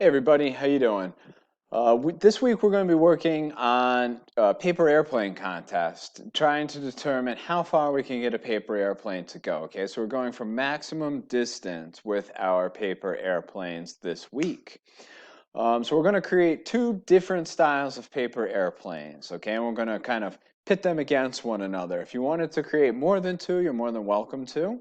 Hey everybody, how you doing? This week we're going to be working on a paper airplane contest, trying to determine how far we can get a paper airplane to go. Okay, so we're going for maximum distance with our paper airplanes this week. So we're going to create two different styles of paper airplanes. Okay, and we're going to kind of pit them against one another. If you wanted to create more than two, you're more than welcome to.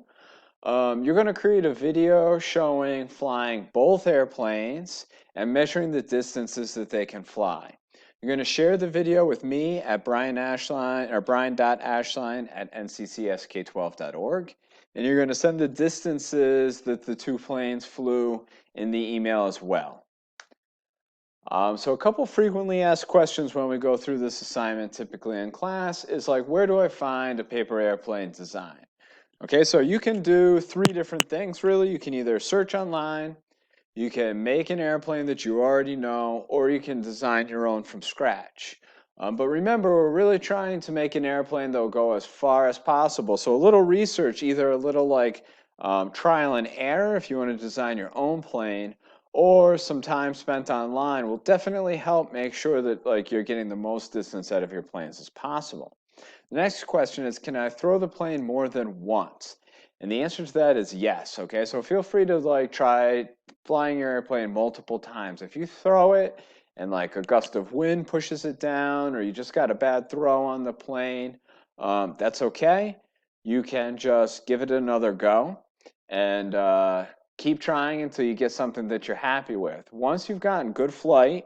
You're going to create a video showing flying both airplanes and measuring the distances that they can fly. You're going to share the video with me at brian.ashline@nccsk12.org, and you're going to send the distances that the two planes flew in the email as well. So a couple frequently asked questions when we go through this assignment typically in class is like, where do I find a paper airplane design? Okay, so you can do three different things really. You can either search online, you can make an airplane that you already know, or you can design your own from scratch. But remember, we're really trying to make an airplane that will go as far as possible. So a little research, either a little like trial and error if you want to design your own plane, or some time spent online will definitely help make sure that like you're getting the most distance out of your planes as possible. The next question is, can I throw the plane more than once? And the answer to that is yes. Okay, so feel free to like try flying your airplane multiple times. If you throw it and like a gust of wind pushes it down, or you just got a bad throw on the plane, that's okay. You can just give it another go and keep trying until you get something that you're happy with. Once you've gotten good flight,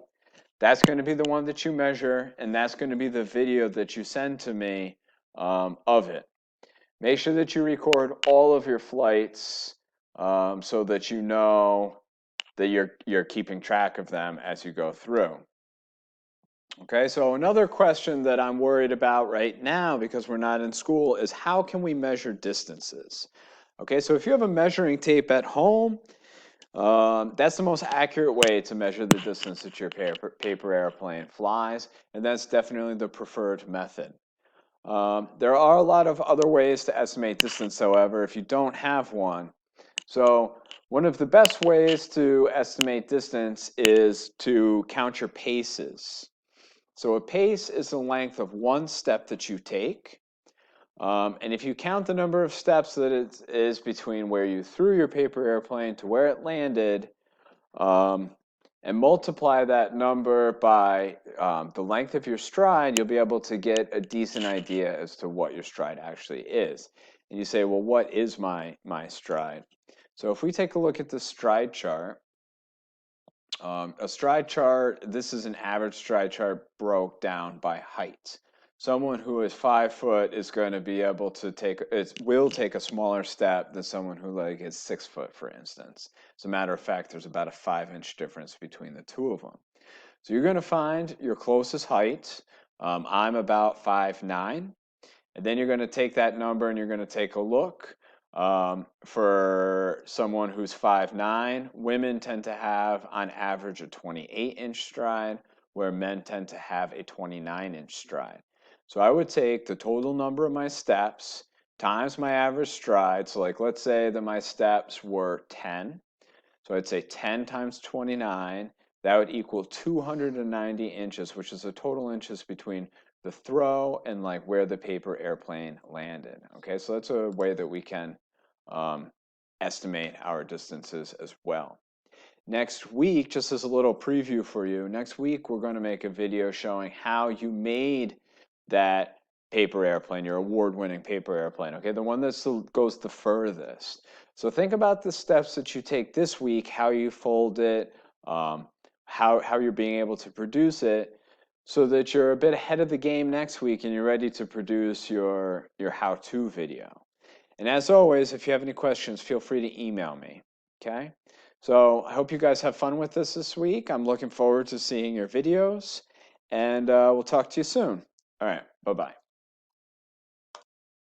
that's going to be the one that you measure, and that's going to be the video that you send to me of it. Make sure that you record all of your flights so that you know that you're keeping track of them as you go through. Okay, so another question that I'm worried about right now because we're not in school is how can we measure distances? Okay, so if you have a measuring tape at home, that's the most accurate way to measure the distance that your paper airplane flies, and that's definitely the preferred method. There are a lot of other ways to estimate distance, however, if you don't have one. So one of the best ways to estimate distance is to count your paces. So a pace is the length of one step that you take. And if you count the number of steps that it is between where you threw your paper airplane to where it landed, and multiply that number by the length of your stride, you'll be able to get a decent idea as to what your stride actually is. And you say, well, what is my stride? So if we take a look at the stride chart, a stride chart, this is an average stride chart broke down by height. Someone who is 5 foot is going to be able to will take a smaller step than someone who like is 6 foot, for instance. As a matter of fact, there's about a 5-inch difference between the two of them. So you're going to find your closest height. I'm about 5'9", and then you're going to take that number and you're going to take a look. For someone who's 5'9", women tend to have on average a 28-inch stride, where men tend to have a 29-inch stride. So I would take the total number of my steps times my average stride. So like let's say that my steps were 10. So I'd say 10 times 29, that would equal 290 inches, which is the total inches between the throw and like where the paper airplane landed. Okay, so that's a way that we can estimate our distances as well. Next week, just as a little preview for you, next week we're going to make a video showing how you made that paper airplane, your award-winning paper airplane, okay, the one that goes the furthest. So think about the steps that you take this week, how you fold it, how you're being able to produce it, so that you're a bit ahead of the game next week and you're ready to produce your how-to video. And as always, if you have any questions, feel free to email me, okay? So I hope you guys have fun with this week. I'm looking forward to seeing your videos, and we'll talk to you soon. All right, bye-bye.